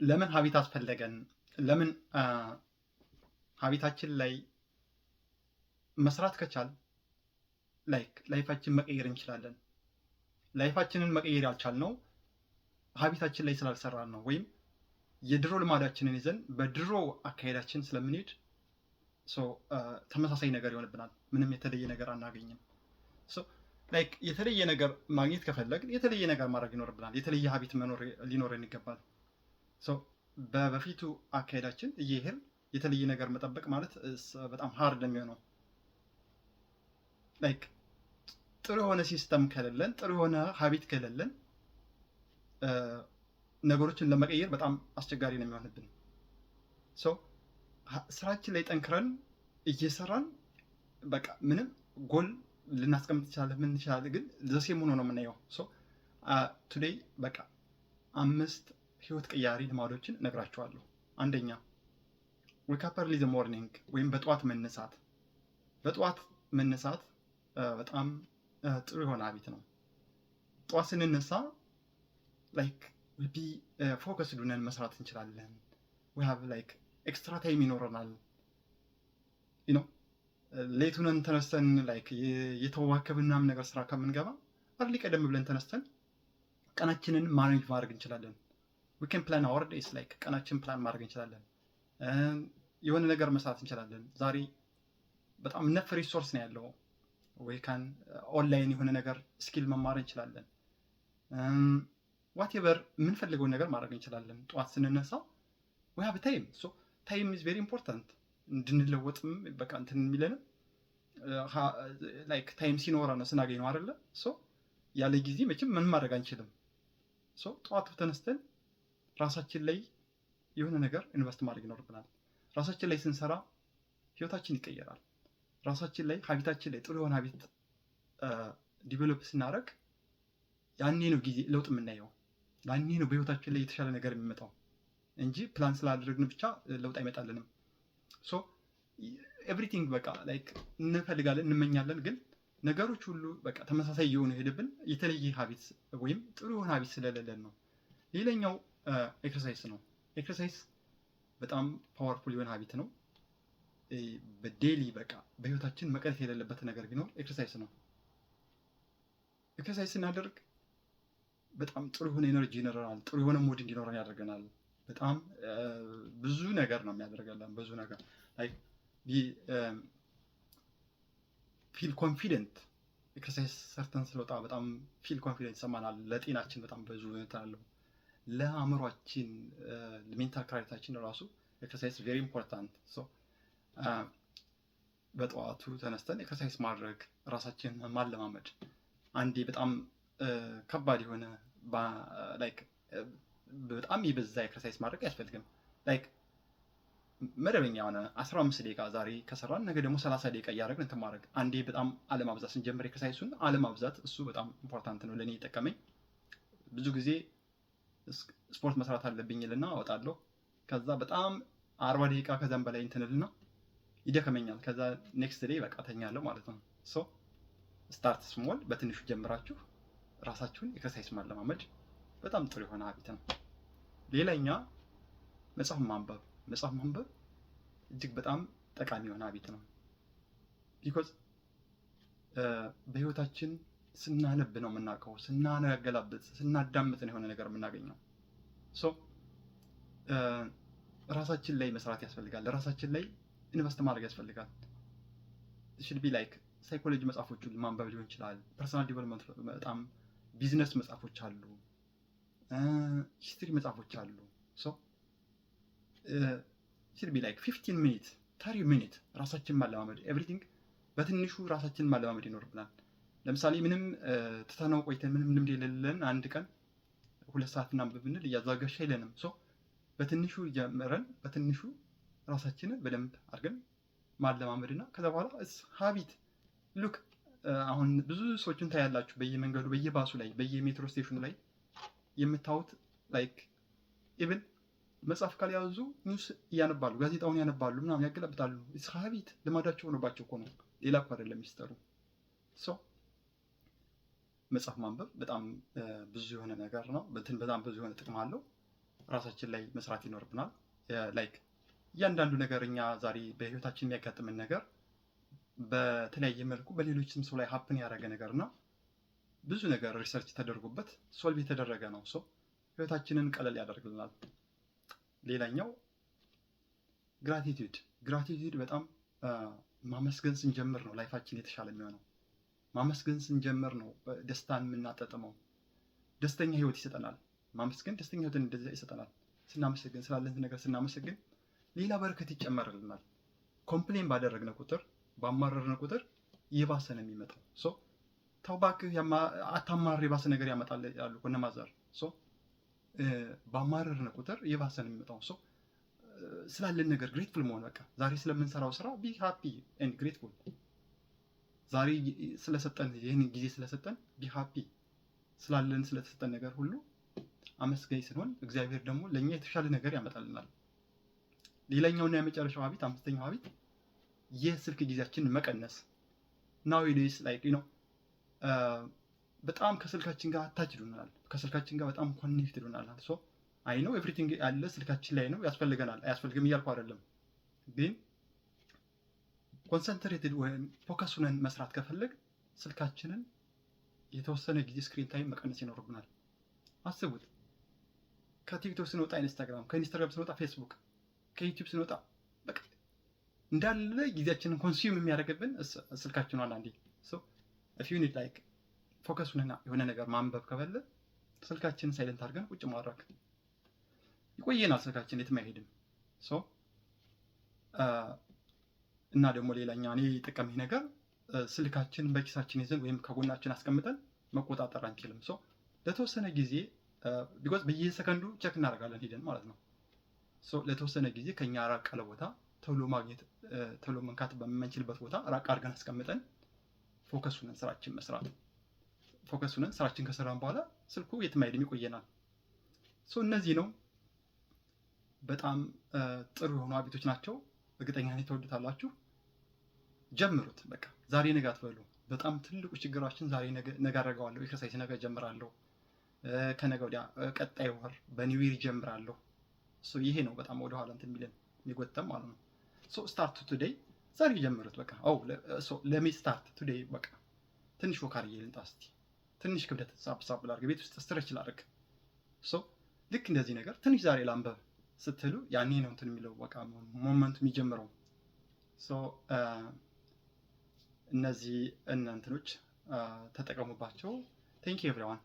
ለምን ሀቢት አስፈለገን? ለምን ሀቢታችን ላይ መስራት ከቻል ላይፋችን መቀየር እንችላለን። ላይፋችንን መቀየር ያልቻልነው ሀቢታችን ላይ ስላልሰራን ነው። ወይም የድሮ ልማዳችንን ይዘን በድሮ አካሄዳችን ስለምንሄድ ተመሳሳይ ነገር ይሆንብናል። ምንም የተለየ ነገር አናገኝም። የተለየ ነገር ማግኘት ከፈለግን የተለየ ነገር ማድረግ ይኖርብናል። የተለየ ሀቢት ሊኖረን ይገባል። በፊቱ አካሄዳችን እየሄድን የተለየ ነገር መጠበቅ ማለት በጣም ሃርድ የሚሆነው ጥሩ የሆነ ሲስተም ከሌለን፣ ጥሩ የሆነ ሀቢት ከሌለን ነገሮችን ለመቀየር በጣም አስቸጋሪ ነው የሚሆንብን። ስራችን ላይ ጠንክረን እየሰራን በቃ ምንም ጎል ልናስቀምጥ እንችላለን፣ ግን ዘሴም ሆኖ ነው የምናየው። ቱዴይ በቃ 5 ህይወት ቀያሪ ልማዶችን ነግራችኋለሁ። አንደኛ ዌክ አፕ ኤርሊ ኢን ዘ ሞርኒንግ ወይም በጠዋት መነሳት። በጠዋት መነሳት በጣም ጥሩ የሆነ ሀቢት ነው። ጠዋት ስንነሳ ፎከስድ ሆነን መስራት እንችላለን። ዊ ሃቭ ኤክስትራ ታይም ይኖረናል። ሌት ሆነን ተነስተን የተዋከብን ምናምን ነገር ስራ ከምንገባ አርሊ ቀደም ብለን ተነስተን ቀናችንን ማኔጅ ማድረግ እንችላለን። we can plan our days ቀናችን ፕላን ማድረግ እንችላለን። የሆነ ነገር መስራት እንችላለን። ዛሬ በጣም ነፍ ሪሶርስ ነው ያለው። ወይ ካን ኦንላይን የሆነ ነገር ስኪል መማር እንችላለን። ዋትኤቨር የምንፈልገውን ነገር ማድረግ እንችላለን። ጠዋት ስንነሳ we have time. so time is very important እንድንለወጥም በቃ እንትን የሚለንም ታይም ሲኖረን ነው ስናገኝ ነው አይደለ? ያለ ጊዜ መቼም ምን ማድረግ አንችልም። ጠዋት ተነስተን ራሳችን ላይ የሆነ ነገር ኢንቨስት ማድረግ ይኖርብናል። ራሳችን ላይ ስንሰራ ህይወታችን ይቀየራል። ራሳችን ላይ ሀቢታችን ላይ ጥሩ የሆነ ሀቢት ዲቨሎፕ ስናደርግ ያኔ ነው ጊዜ ለውጥ የምናየው። ያኔ ነው በህይወታችን ላይ የተሻለ ነገር የሚመጣው እንጂ ፕላን ስላደረግን ብቻ ለውጥ አይመጣልንም። ኤቭሪቲንግ በቃ እንፈልጋለን፣ እንመኛለን፣ ግን ነገሮች ሁሉ በቃ ተመሳሳይ የሆነ ሄደብን የተለየ ሀቢት ወይም ጥሩ የሆነ ሀቢት ስለሌለን ነው። ሌላኛው ኤክሰርሳይዝ ነው። ኤክሰርሳይዝ በጣም ፓወርፉል የሆነ ሀቢት ነው። በዴሊ በቃ በህይወታችን መቅረት የሌለበት ነገር ቢኖር ኤክሰርሳይዝ ነው። ኤክሰርሳይዝ ስናደርግ በጣም ጥሩ የሆነ ኤነርጂ ይኖረናል። ጥሩ የሆነ ሙድ እንዲኖረን ያደርገናል። በጣም ብዙ ነገር ነው የሚያደርገልን። ብዙ ነገር ፊል ኮንፊደንት ኤክሰርሳይዝ ሰርተን ስለወጣ በጣም ፊል ኮንፊደንት ይሰማናል። ለጤናችን በጣም ብዙ አለው። ለአእምሯችን ለሜንታል ክላሪቲያችን ራሱ ኤክሰርሳይዝ ቬሪ ኢምፖርታንት። በጠዋቱ ተነስተን ኤክሰርሳይዝ ማድረግ፣ ራሳችን ማለማመድ። አንዴ በጣም ከባድ የሆነ በጣም የበዛ ኤክሰርሳይዝ ማድረግ አያስፈልግም። መደበኛ የሆነ 15 ደቂቃ ዛሬ ከሰራን ነገ ደግሞ 30 ደቂቃ እያደረግን እንትን ማድረግ። አንዴ በጣም አለማብዛት ስንጀምር ኤክሰርሳይሱን አለማብዛት፣ እሱ በጣም ኢምፖርታንት ነው። ለእኔ የጠቀመኝ ብዙ ጊዜ ስፖርት መስራት አለብኝ ልና እወጣለሁ። ከዛ በጣም 40 ደቂቃ ከዛም በላይ እንትንልና ይደከመኛል። ከዛ ኔክስት ዴይ በቃ ተኛለሁ ማለት ነው። ስታርት ስሞል፣ በትንሹ ጀምራችሁ ራሳችሁን ኤክሰርሳይዝ ማለማመድ በጣም ጥሩ የሆነ ሀቢት ነው። ሌላኛ መጽሐፍ ማንበብ። መጽሐፍ ማንበብ እጅግ በጣም ጠቃሚ የሆነ ሀቢት ነው። ቢኮዝ በህይወታችን ስናነብ ነው የምናውቀው። ስናገላብጥ፣ ስናዳምጥ ነው የሆነ ነገር የምናገኘው። ራሳችን ላይ መስራት ያስፈልጋል። ራሳችን ላይ ኢንቨስት ማድረግ ያስፈልጋል። should be ሳይኮሎጂ መጽሐፎችን ማንበብ ሊሆን ይችላል። ፐርሰናል ዲቨሎፕመንት፣ በጣም ቢዝነስ መጽሐፎች አሉ፣ ሂስትሪ መጽሐፎች አሉ። should be 15 ሚኒት 30 ሚኒት ራሳችን ማለማመድ። ኤቭሪቲንግ በትንሹ ራሳችን ማለማመድ ይኖርብናል። ለምሳሌ ምንም ትተነው ቆይተን ምንም ልምድ የሌለን አንድ ቀን 2 ሰዓት እናንብብ ብንል እያዛጋሽ አይለንም። በትንሹ ጀምረን በትንሹ ራሳችንን በደንብ አድርገን ማለማመድና ከዛ በኋላ ሀቢት ሉክ። አሁን ብዙ ሰዎችን ታያላችሁ በየመንገዱ፣ በየባሱ ላይ፣ በየሜትሮ ስቴሽኑ ላይ የምታዩት ኢቭን መጽሐፍ ካልያዙ ኒውስ እያነባሉ፣ ጋዜጣውን ያነባሉ፣ ምናምን ያገለብጣሉ። ሀቢት ልማዳቸው ሆኖባቸው እኮ ነው። ሌላ እኮ አይደለም ሚስጥሩ። መጽሐፍ ማንበብ በጣም ብዙ የሆነ ነገር ነው። በጣም ብዙ የሆነ ጥቅም አለው። ራሳችን ላይ መስራት ይኖርብናል። ላይክ እያንዳንዱ ነገር እኛ ዛሬ በህይወታችን የሚያጋጥምን ነገር በተለያየ መልኩ በሌሎችም ሰው ላይ ሀፕን ያደረገ ነገር እና ብዙ ነገር ሪሰርች ተደርጎበት ሶልቭ የተደረገ ነው። ህይወታችንን ቀለል ያደርግልናል። ሌላኛው ግራቲቲዩድ በጣም ማመስገን ስንጀምር ነው ላይፋችን የተሻለ የሚሆነው። ማመስገን ስንጀምር ነው ደስታን የምናጠጥመው። ደስተኛ ህይወት ይሰጠናል። ማመስገን ደስተኛ ህይወትን እንደዚያ ይሰጠናል። ስናመሰግን ስላለን ነገር ስናመሰግን ሌላ በረከት ይጨመርልናል። ኮምፕሌን ባደረግነ ቁጥር ባማረርነ ቁጥር የባሰ ነው የሚመጣው። ተው እባክህ አታማር የባሰ ነገር ያመጣል ያሉ እነ ማዘር። ባማረርነ ቁጥር የባሰ ነው የሚመጣው። ስላለን ነገር ግሬትፉል መሆን በቃ ዛሬ ስለምንሰራው ስራ ቢ ሃፒ ኤንድ ግሬትፉል። ዛሬ ስለሰጠን ይህን ጊዜ ስለሰጠን ቢ ሃፒ ስላለን ስለተሰጠን ነገር ሁሉ አመስጋኝ ስንሆን እግዚአብሔር ደግሞ ለእኛ የተሻለ ነገር ያመጣልናል። ሌላኛውና የመጨረሻው ሀቢት አምስተኛው ሀቢት የስልክ ጊዜያችንን መቀነስ። ናውዴይስ ላይክ በጣም ከስልካችን ጋር አታችድ ሆነናል። ከስልካችን ጋር በጣም ኮኔክትድ ሆነናል። አይ ነው ኤቭሪቲንግ ያለ ስልካችን ላይ ነው። ያስፈልገናል አያስፈልግም እያልኩ አይደለም፣ ግን ኮንሰንትሬትድ ወይም ፎከስ ሆነን መስራት ከፈለግ ስልካችንን የተወሰነ ጊዜ ስክሪን ታይም መቀነስ ይኖርብናል። አስቡት፣ ከቲክቶክ ስንወጣ ኢንስታግራም፣ ከኢንስታግራም ስንወጣ ፌስቡክ፣ ከዩቲዩብ ስንወጣ በቃ እንዳለ ጊዜያችንን ኮንሱም የሚያደርግብን ስልካችን ነው። አንዴ if you need like ፎከስ ሆነና የሆነ ነገር ማንበብ ከፈለ ስልካችንን ሳይለንት አድርገን ቁጭ ማድረግ ይቆየናል። ስልካችን የትም አይሄድም። እና ደግሞ ሌላኛው እኔ የጠቀመኝ ነገር ስልካችን በኪሳችን ይዘን ወይም ከጎናችን አስቀምጠን መቆጣጠር አንችልም። ለተወሰነ ጊዜ ቢኮዝ በየሰከንዱ ቼክ እናደርጋለን ሄደን ማለት ነው። ለተወሰነ ጊዜ ከኛ ራቅ ያለ ቦታ ቶሎ ማግኘት ቶሎ መንካት በምንችልበት ቦታ ራቅ አድርገን አስቀምጠን ፎከስ ሆነን ስራችን መስራት። ፎከስ ሆነን ስራችን ከሰራን በኋላ ስልኩ የትም አይሄድም ይቆየናል። እነዚህ ነው በጣም ጥሩ የሆኑ ሀቢቶች ናቸው። እርግጠኛ ነኝ ትወዱታላችሁ። ጀምሩት። በቃ ዛሬ ነገ አትበሉ። በጣም ትልቁ ችግራችን ዛሬ ነገ አደርገዋለሁ፣ ኤክሰርሳይዝ ነገ ጀምራለሁ፣ ከነገ ወዲያ ቀጣይ ወር በኒው ይር ጀምራለሁ። ይሄ ነው በጣም ወደ ኋላ እንትን የሚለን የሚጎተም ማለት ነው። ስታርት ቱዴይ፣ ዛሬ ጀምሩት። በቃ ለሚ ስታርት ቱዴይ። በቃ ትንሽ ወክ አድርጌ ልምጣ እስኪ፣ ትንሽ ክብደት ሳብ ላድርግ፣ ቤት ውስጥ ስትረች ላድርግ። ልክ እንደዚህ ነገር ትንሽ ዛሬ ላንበብ ስትሉ ያኔ ነው እንትን የሚለው በቃ ሞመንቱ የሚጀምረው። እነዚህ እንትኖች ተጠቀሙባቸው። ቴንክ ዩ ኤቭሪዋን።